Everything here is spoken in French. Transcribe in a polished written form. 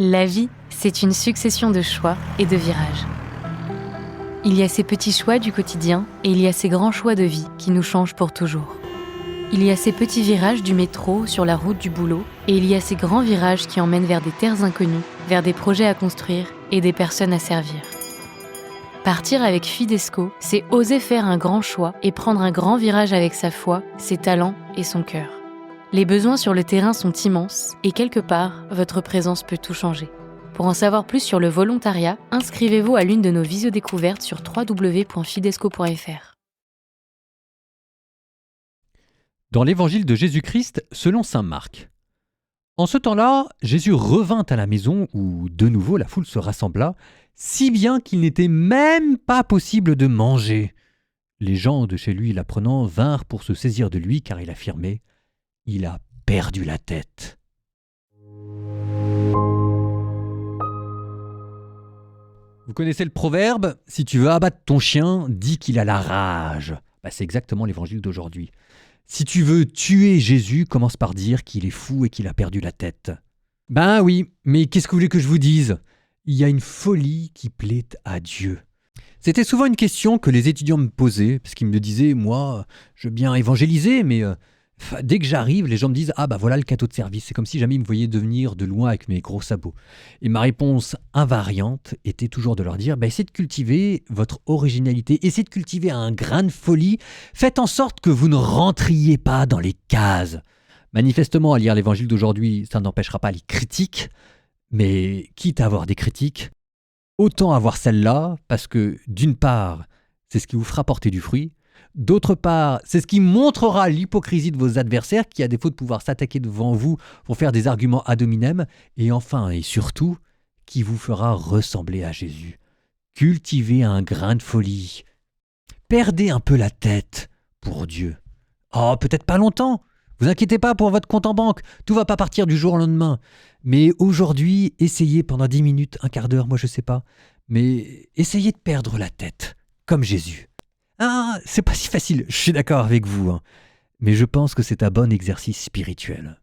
La vie, c'est une succession de choix et de virages. Il y a ces petits choix du quotidien et il y a ces grands choix de vie qui nous changent pour toujours. Il y a ces petits virages du métro sur la route du boulot et il y a ces grands virages qui emmènent vers des terres inconnues, vers des projets à construire et des personnes à servir. Partir avec Fidesco, c'est oser faire un grand choix et prendre un grand virage avec sa foi, ses talents et son cœur. Les besoins sur le terrain sont immenses et quelque part, votre présence peut tout changer. Pour en savoir plus sur le volontariat, inscrivez-vous à l'une de nos visiodécouvertes sur www.fidesco.fr. Dans l'évangile de Jésus-Christ selon saint Marc. En ce temps-là, Jésus revint à la maison où de nouveau la foule se rassembla, si bien qu'il n'était même pas possible de manger. Les gens de chez lui l'apprenant vinrent pour se saisir de lui car il affirmait « Il a perdu la tête ». Vous connaissez le proverbe « Si tu veux abattre ton chien, dis qu'il a la rage ». C'est exactement l'évangile d'aujourd'hui. Si tu veux tuer Jésus, commence par dire qu'il est fou et qu'il a perdu la tête. Ben oui, mais qu'est-ce que vous voulez que je vous dise ? Il y a une folie qui plaît à Dieu. C'était souvent une question que les étudiants me posaient, parce qu'ils me disaient, moi, je veux bien évangéliser, mais dès que j'arrive, les gens me disent « Ah bah voilà le cadeau de service ». C'est comme si jamais ils me voyaient venir de loin avec mes gros sabots. Et ma réponse invariante était toujours de leur dire « Essayez de cultiver votre originalité, essayez de cultiver un grain de folie, faites en sorte que vous ne rentriez pas dans les cases ». Manifestement, à lire l'évangile d'aujourd'hui, ça n'empêchera pas les critiques, mais quitte à avoir des critiques, autant avoir celle-là, parce que d'une part, c'est ce qui vous fera porter du fruit, d'autre part, c'est ce qui montrera l'hypocrisie de vos adversaires qui, à défaut de pouvoir s'attaquer devant vous, vont faire des arguments ad hominem, et enfin et surtout, qui vous fera ressembler à Jésus. Cultivez un grain de folie. Perdez un peu la tête pour Dieu. Oh, peut-être pas longtemps. Vous inquiétez pas pour votre compte en banque. Tout va pas partir du jour au lendemain. Mais aujourd'hui, essayez pendant 10 minutes, un quart d'heure, moi je sais pas. Mais essayez de perdre la tête, comme Jésus. Ah, c'est pas si facile, je suis d'accord avec vous. Mais je pense que c'est un bon exercice spirituel.